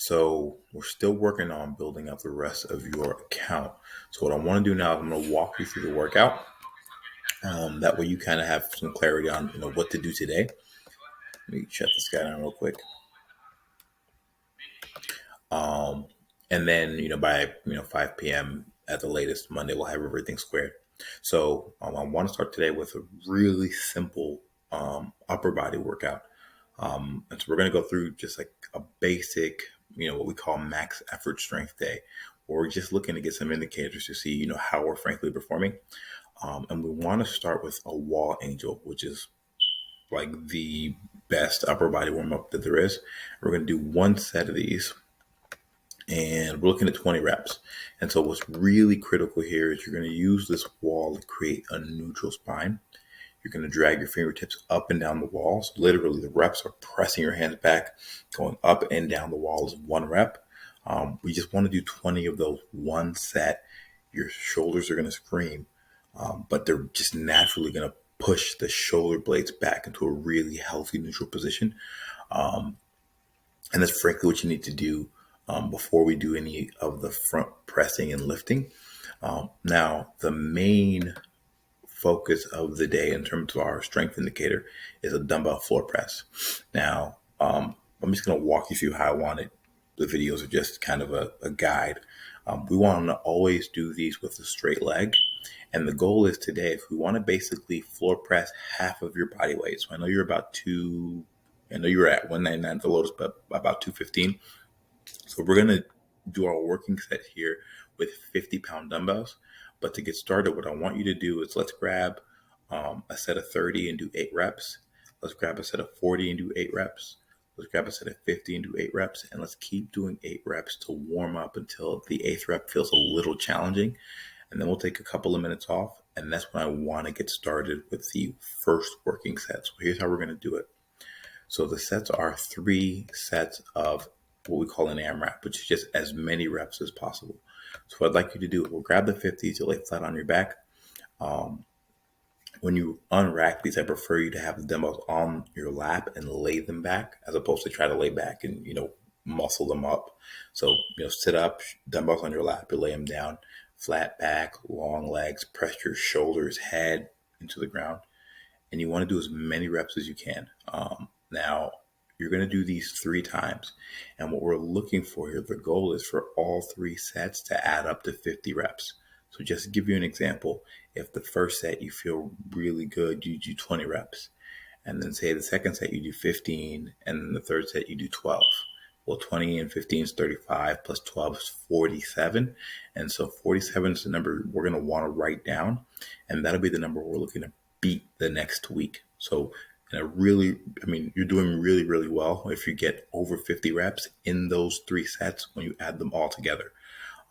So we're still working on building up the rest of your account. So what I want to do now is I'm going to walk you through the workout. That way you kind of have some clarity on what to do today. Let me shut this guy down real quick. And then by 5 p.m. at the latest Monday we'll have everything squared. So I want to start today with a really simple upper body workout. And so we're going to go through just like a basic, what we call max effort strength day, where we're just looking to get some indicators to see, how we're frankly performing. And we want to start with a wall angel, which is like the best upper body warm up that there is. We're going to do one set of these and we're looking at 20 reps. And so what's really critical here is you're going to use this wall to create a neutral spine. You're going to drag your fingertips up and down the walls. Literally, the reps are pressing your hands back, going up and down the walls one rep. We just want to do 20 of those one set. Your shoulders are going to scream, but they're just naturally going to push the shoulder blades back into a really healthy neutral position. And that's frankly what you need to do before we do any of the front pressing and lifting. Now, the main focus of the day in terms of our strength indicator is a dumbbell floor press. Now, I'm just going to walk you through how I want it. The videos are just kind of a guide. We want to always do these with a straight leg. And the goal is today, if we want to basically floor press half of your body weight. So I know you're at 199 at the lowest, but about 215. So we're going to do our working set here with 50-pound dumbbells. But to get started, what I want you to do is let's grab a set of 30 and do 8 reps. Let's grab a set of 40 and do 8 reps. Let's grab a set of 50 and do 8 reps. And let's keep doing 8 reps to warm up until the 8th rep feels a little challenging. And then we'll take a couple of minutes off. And that's when I want to get started with the first working set. So here's how we're going to do it. So the sets are 3 sets of what we call an AMRAP, which is just as many reps as possible. So what I'd like you to do, we'll grab the 50s, you'll lay flat on your back. When you unrack these, I prefer you to have the dumbbells on your lap and lay them back as opposed to try to lay back and, muscle them up. So, sit up, dumbbells on your lap, you lay them down, flat back, long legs, press your shoulders, head into the ground. And you want to do as many reps as you can. Now, you're going to do these 3 times. And what we're looking for here, the goal is for all 3 sets to add up to 50 reps. So just to give you an example, if the first set you feel really good, you do 20 reps. And then say the second set you do 15, and then the third set you do 12. Well, 20 and 15 is 35, plus 12 is 47. And so 47 is the number we're going to want to write down. And that'll be the number we're looking to beat the next week. So you're doing really, really well if you get over 50 reps in those 3 sets when you add them all together.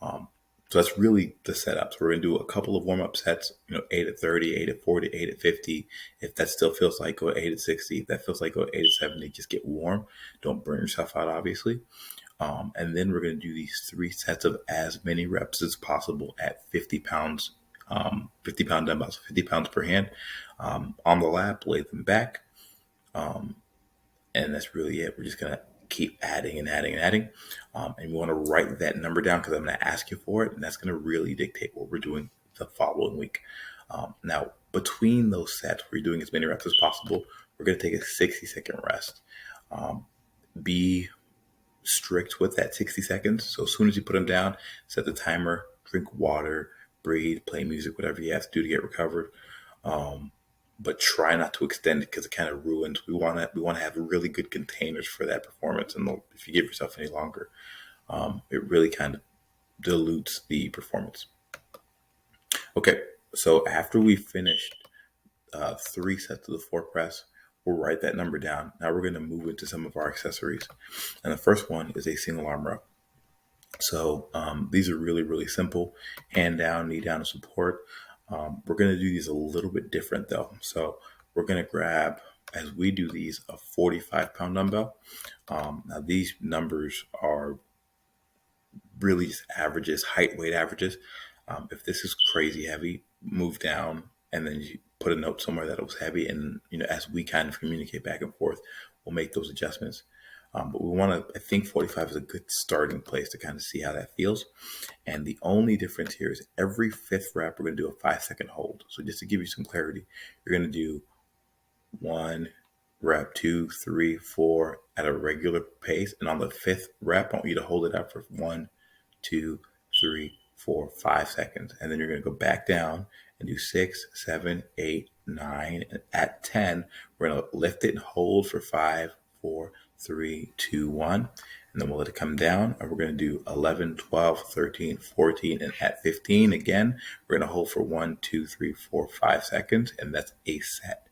So that's really the setup. So we're going to do a couple of warm-up sets, 8 at 30, 8 at 40, 8 at 50. If that still feels like, go 8 at 60. If that feels like, go 8 at 70. Just get warm. Don't burn yourself out, obviously. And then we're going to do these 3 sets of as many reps as possible at 50 pounds, 50-pound dumbbells, 50 pounds per hand. On the lap, lay them back. And that's really it. We're just going to keep adding and adding and adding. And we want to write that number down because I'm going to ask you for it. And that's going to really dictate what we're doing the following week. Now, between those sets, we're doing as many reps as possible. We're going to take a 60-second rest. Be strict with that 60 seconds. So as soon as you put them down, set the timer, drink water, breathe, play music, whatever you have to do to get recovered. But try not to extend it because it kind of ruins. We want to have really good containers for that performance. And if you give yourself any longer, it really kind of dilutes the performance. Okay, so after we finished 3 sets of the floor press, we'll write that number down. Now we're going to move into some of our accessories. And the first one is a single arm row. So these are really, really simple. Hand down, knee down, and support. We're going to do these a little bit different though. So we're going to grab, as we do these, a 45-pound dumbbell. Now these numbers are really just averages, height, weight averages. If this is crazy heavy, move down and then you put a note somewhere that it was heavy. And, as we kind of communicate back and forth, we'll make those adjustments. But we want to, I think 45 is a good starting place to kind of see how that feels. And the only difference here is every fifth rep, we're going to do a 5-second hold. So just to give you some clarity, you're going to do 1 rep, 2, 3, 4 at a regular pace. And on the fifth rep, I want you to hold it up for 1, 2, 3, 4, 5 seconds. And then you're going to go back down and do 6, 7, 8, 9. And at 10, we're going to lift it and hold for 5, 4, 3, 2, 1. And then we'll let it come down. And we're going to do 11, 12, 13, 14. And at 15, again, we're going to hold for 1, 2, 3, 4, 5 seconds. And that's a set.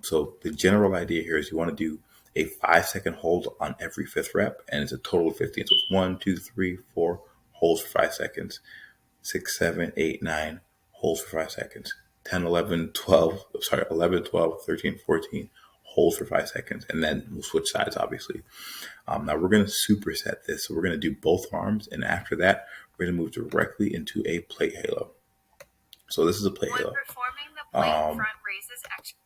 So the general idea here is you want to do a 5-second hold on every fifth rep, and it's a total of 15. So it's 1, 2, 3, 4 holds for 5 seconds, 6, 7, 8, 9 holds for 5 seconds, 10, 11, 12, 13, 14 holds for 5 seconds, and then we'll switch sides, obviously. Now we're going to superset this. So we're going to do both arms, and after that, we're going to move directly into a plate halo. So this is a plate halo. Performing the plate front raises action.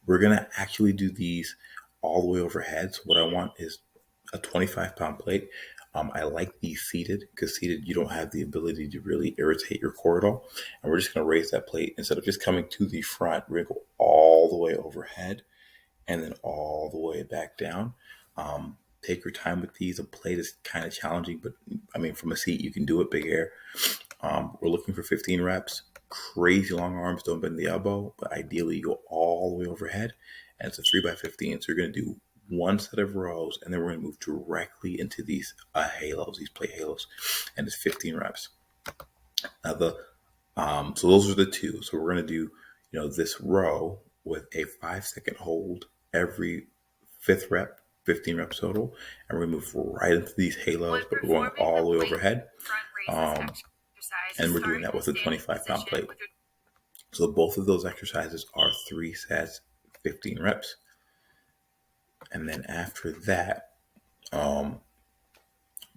We're going to actually do these all the way overhead. So what I want is a 25-pound plate. I like these seated because seated, you don't have the ability to really irritate your core at all. And we're just going to raise that plate. Instead of just coming to the front, we're going to go all the way overhead and then all the way back down. Take your time with these. A plate is kind of challenging, but I mean, from a seat, you can do it, big air. We're looking for 15 reps. Crazy long arms, don't bend the elbow, but ideally you go all the way overhead, and it's a 3x15. So you're going to do one set of rows, and then we're going to move directly into these halos, these plate halos, and it's 15 reps. Now so those are the two. So we're going to do, this row with a 5-second hold every fifth rep, 15 reps total, and we're going to move right into these halos, but we're going all the way overhead. And we're doing that with a 25-pound plate. So both of those exercises are 3 sets, 15 reps. And then after that,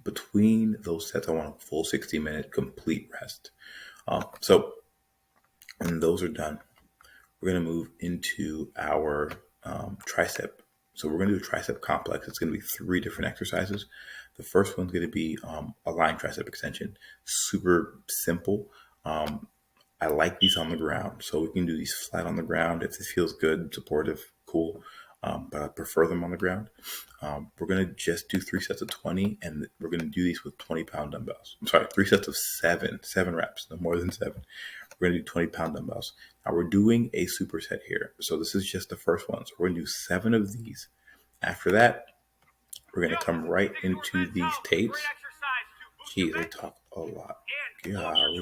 between those sets, I want a full 60-minute complete rest. So when those are done, we're going to move into our tricep. So we're going to do a tricep complex. It's going to be 3 different exercises. The first one's going to be a line tricep extension. Super simple. I like these on the ground. So we can do these flat on the ground if it feels good, supportive, cool. But I prefer them on the ground. We're going to just do 3 sets of 20, and we're going to do these with 20-pound dumbbells. I'm sorry, 3 sets of 7 reps, no more than 7. We're going to do 20-pound dumbbells. Now we're doing a superset here. So this is just the first one. So we're going to do 7 of these. After that, we're going to come right into these tapes. Jeez, I talk a lot. Golly.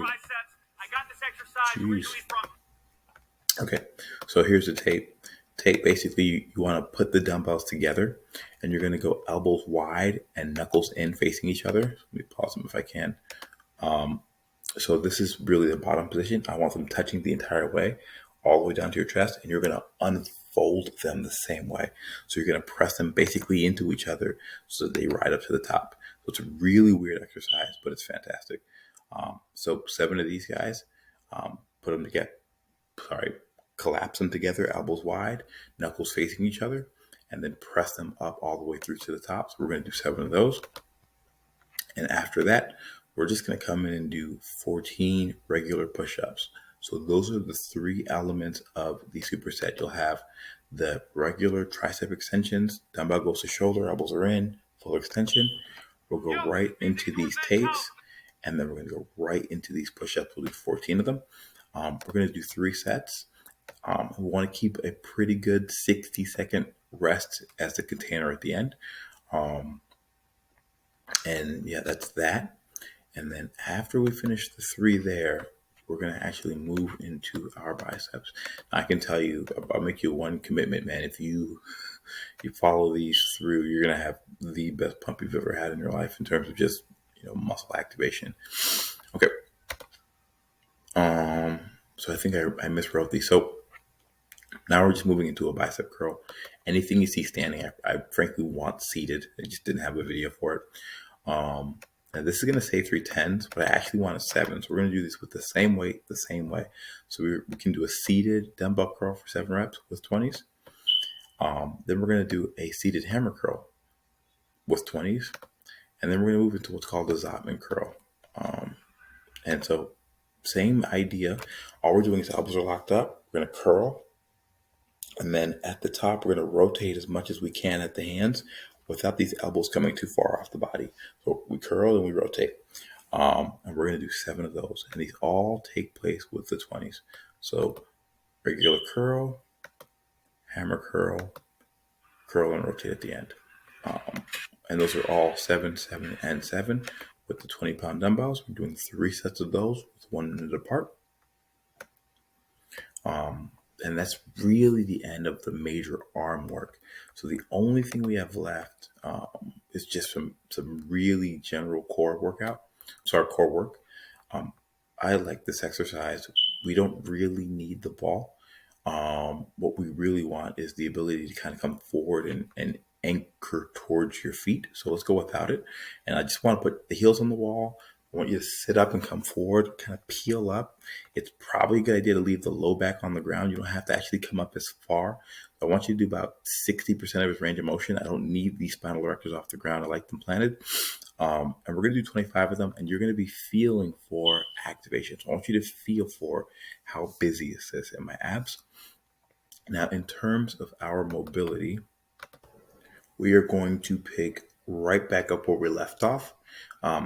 Jeez. Okay, so here's the tape. Tape, basically, you want to put the dumbbells together, and you're going to go elbows wide and knuckles in facing each other. Let me pause them if I can. So this is really the bottom position. I want them touching the entire way, all the way down to your chest, and you're going to unfold them the same way. So you're going to press them basically into each other so that they ride up to the top. So it's a really weird exercise, but it's fantastic. So 7 of these guys, put them together. Collapse them together, elbows wide, knuckles facing each other, and then press them up all the way through to the top. So we're going to do 7 of those. And after that, we're just going to come in and do 14 regular push-ups. So those are the 3 elements of the superset. You'll have the regular tricep extensions, dumbbell goes to shoulder, elbows are in, full extension. We'll go right into these tapes, and then we're going to go right into these push-ups. We'll do 14 of them. We're going to do 3 sets. We want to keep a pretty good 60-second rest as the container at the end. And yeah, that's that. And then after we finish the 3 there, we're going to actually move into our biceps. Now, I can tell you, I'll make you one commitment, man. If you follow these through, you're going to have the best pump you've ever had in your life in terms of just, muscle activation. Okay. So I think I miswrote these. So now we're just moving into a bicep curl. Anything you see standing, I frankly want seated. I just didn't have a video for it. Now this is going to say 3 10s, but I actually want a 7. So we're going to do this with the same weight, the same way. So we can do a seated dumbbell curl for 7 reps with 20s. Then we're going to do a seated hammer curl with 20s. And then we're going to move into what's called the Zotman curl. And so, same idea. All we're doing is elbows are locked up. We're going to curl. And then at the top, we're going to rotate as much as we can at the hands without these elbows coming too far off the body. So we curl and we rotate. And we're going to do 7 of those. And these all take place with the 20s. So regular curl, hammer curl, curl, and rotate at the end. And those are all 7, 7, and 7 with the 20-pound dumbbells. We're doing 3 sets of those with 1 minute apart. And that's really the end of the major arm work. So the only thing we have left is just some really general core workout. So core work. I like this exercise. We don't really need the ball. What we really want is the ability to kind of come forward and anchor towards your feet. So let's go without it. And I just want to put the heels on the wall. I want you to sit up and come forward, kind of peel up. It's probably a good idea to leave the low back on the ground. You don't have to actually come up as far. I want you to do about 60% of his range of motion. I don't need these spinal erectors off the ground. I like them planted. And we're going to do 25 of them, and you're going to be feeling for activation. So I want you to feel for how busy is this in my abs. Now, in terms of our mobility, we are going to pick right back up where we left off.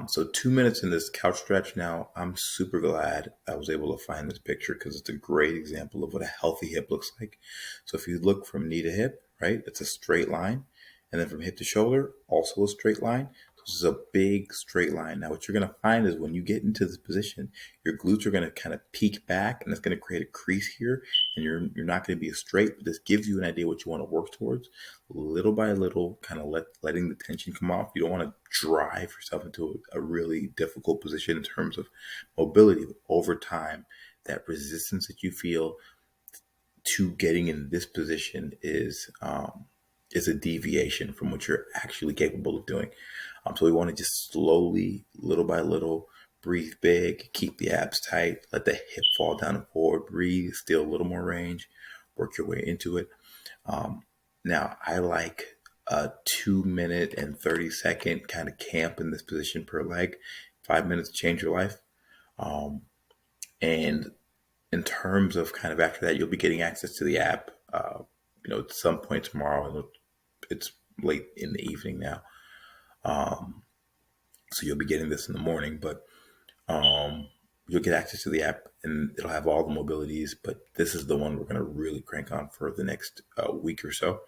So 2 minutes in this couch stretch. Now, I'm super glad I was able to find this picture because it's a great example of what a healthy hip looks like. So if you look from knee to hip, right, it's a straight line. And then from hip to shoulder, also a straight line. So this is a big straight line. Now, what you're going to find is when you get into this position, your glutes are going to kind of peek back, and it's going to create a crease here. And you're not going to be as straight, but this gives you an idea what you want to work towards. Little by little, kind of letting the tension come off. You don't want to drive yourself into a really difficult position in terms of mobility. But over time, that resistance that you feel to getting in this position is a deviation from what you're actually capable of doing. So we want to just slowly, little by little, breathe big, keep the abs tight, let the hip fall down and forward, breathe, still a little more range, work your way into it. Now, I like a 2 minute and 30-second kind of camp in this position per leg. 5 minutes change your life. And in terms of kind of after that, you'll be getting access to the app, at some point tomorrow. It's late in the evening now. So you'll be getting this in the morning, but you'll get access to the app and it'll have all the mobilities, but this is the one we're going to really crank on for the next week or so.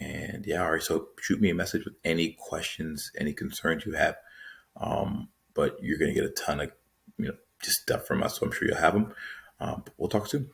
And yeah, all right, so shoot me a message with any questions, any concerns you have. But you're going to get a ton of, just stuff from us, so I'm sure you'll have them. But we'll talk soon.